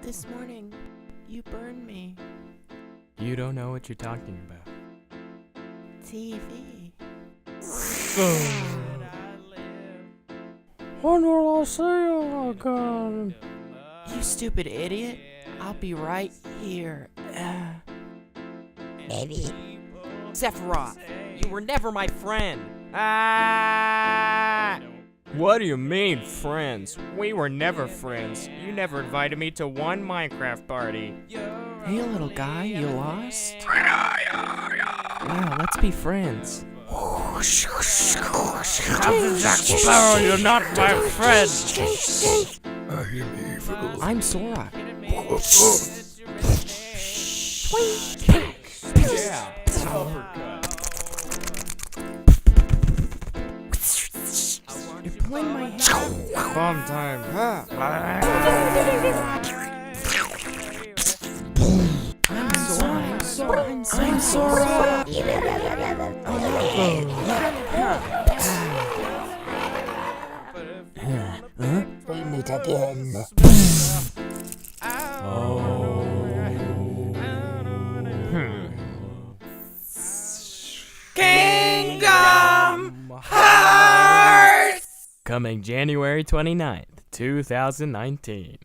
This morning, you burned me. You don't know what you're talking about. TV. When will I see you again? You stupid idiot. I'll be right here. Maybe. Sephiroth, you were never my friend. Ah! What do you mean, friends? We were never friends. You never invited me to one Minecraft party. Hey, little guy, you lost? Yeah, let's be friends. Captain Jack Sparrow, you're not my friend. I am evil. I'm Sora. Yeah, uppercut. You're pulling my hair. Bomb time. I'm Sora. I'm Sora. We meet again. Kingdom Hearts! Coming January 29th, 2019.